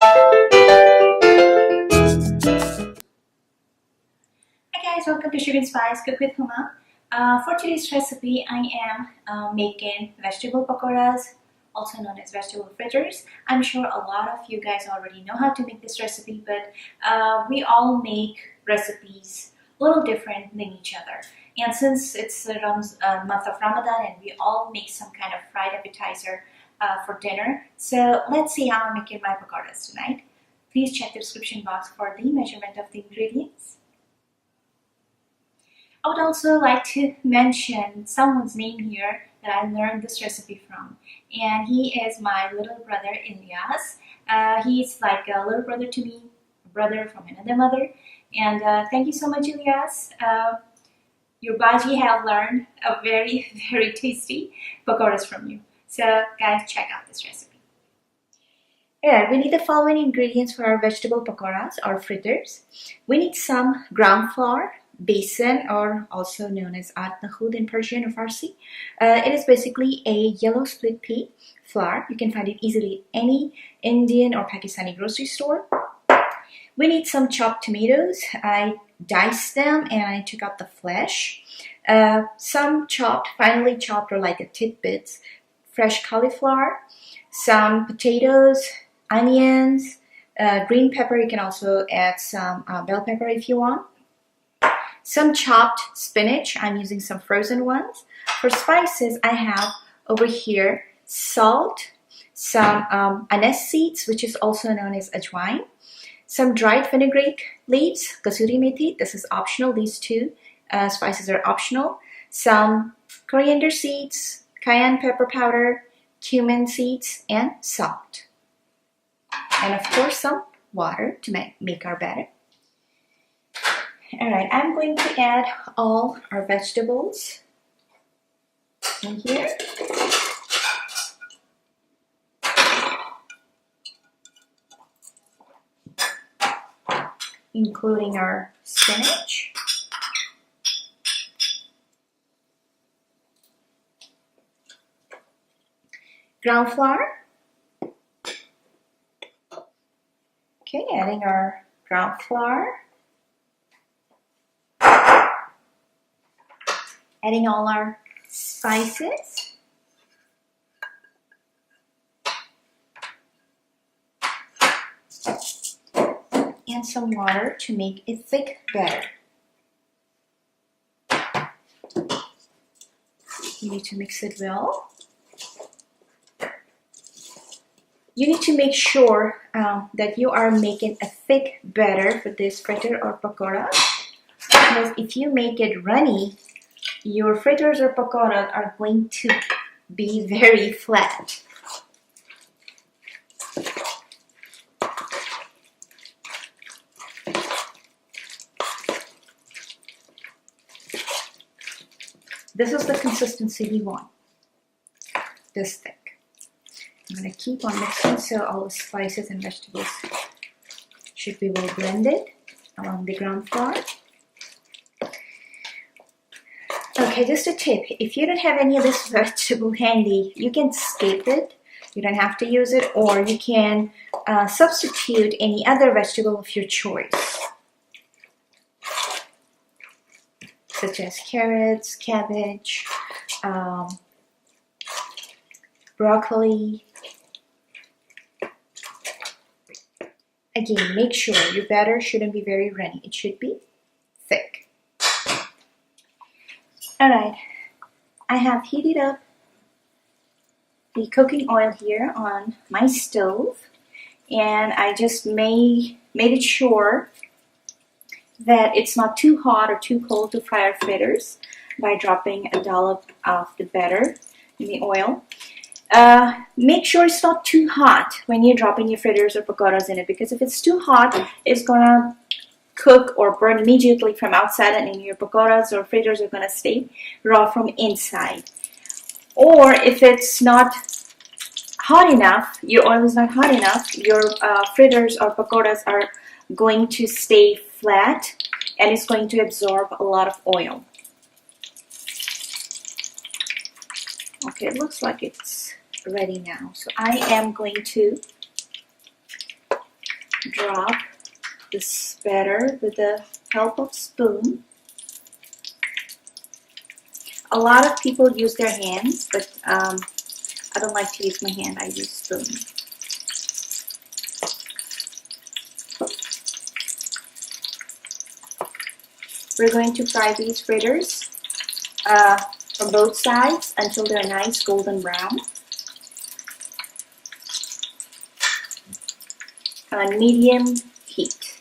Hi guys, welcome to Sugar and Spice Cook with Huma. For today's recipe, I am making vegetable pakoras, also known as vegetable fritters. I'm sure a lot of you guys already know how to make this recipe, but we all make recipes a little different than each other. And since it's the month of Ramadan and we all make some kind of fried appetizer for dinner, so let's see how I'm making my pakoras tonight. Please check the description box for the measurement of the ingredients. I would also like to mention someone's name here that I learned this recipe from, and he is my little brother Ilyas. He's like a little brother to me, a brother from another mother, and thank you so much, Ilyas. Your baji have learned a very tasty pakoras from you. So guys, check out this recipe. Alright, we need the following ingredients for our vegetable pakoras or fritters. We need some ground flour, Besan, or also known as Atnahud in Persian or Farsi. It is basically a yellow split pea flour. You can find it easily at any Indian or Pakistani grocery store. We need some chopped tomatoes. I diced them and I took out the flesh. Some finely chopped or like a tidbits, fresh cauliflower, some potatoes, onions, green pepper. You can also add some bell pepper if you want. Some chopped spinach. I'm using some frozen ones. For spices, I have over here salt, some anise seeds, which is also known as Ajwain, some dried fenugreek leaves, kasuri methi. This is optional. These two spices are optional. Some coriander seeds, cayenne pepper powder, cumin seeds, and salt. And of course, some water to make our batter. Alright, I'm going to add all our vegetables in here. Including our spinach. Ground flour. Okay, adding our ground flour. Adding all our spices. And some water to make a thick batter. You need to mix it well. You need to make sure that you are making a thick batter for this fritter or pakora, because if you make it runny, your fritters or pakoras are going to be very flat. This is the consistency we want, this thick. I'm going to keep on mixing so all the spices and vegetables should be well blended along the ground flour. Okay, just a tip, if you don't have any of this vegetable handy, you can skip it. You don't have to use it, or you can substitute any other vegetable of your choice, such as carrots, cabbage, broccoli. Again, make sure your batter shouldn't be very runny. It should be thick. Alright, I have heated up the cooking oil here on my stove, and I just made it sure that it's not too hot or too cold to fry our fritters by dropping a dollop of the batter in the oil. Make sure it's not too hot when you're dropping your fritters or pakoras in it, because if it's too hot, it's gonna cook or burn immediately from outside, and your pakoras or fritters are gonna stay raw from inside. Or if it's not hot enough, your oil is not hot enough, your fritters or pakoras are going to stay flat and it's going to absorb a lot of oil. Okay, it looks like it's ready now. So I am going to drop this batter with the help of spoon. A lot of people use their hands, but I don't like to use my hand, I use spoon. We're going to fry these fritters from both sides until they're nice golden brown. On medium heat.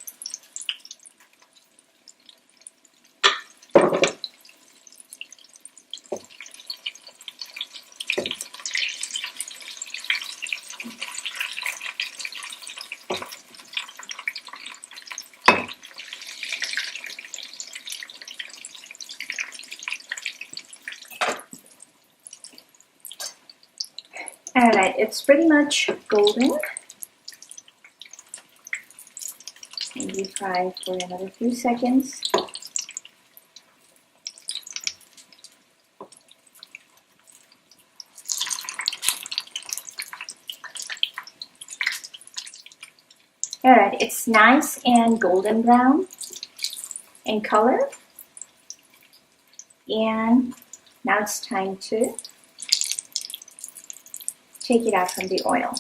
Alright, it's pretty much golden. And you fry for another few seconds. Alright, it's nice and golden brown in color. And now it's time to take it out from the oil.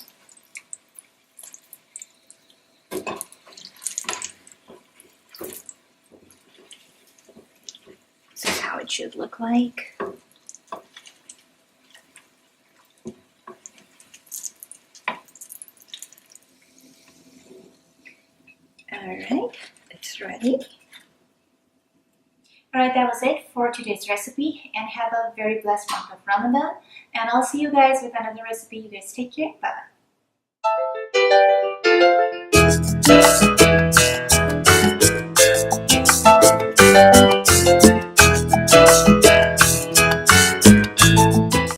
This is how it should look like. Alright, it's ready. Alright, that was it for today's recipe, and have a very blessed month of Ramadan. And I'll see you guys with another recipe. You guys take care. Bye-bye.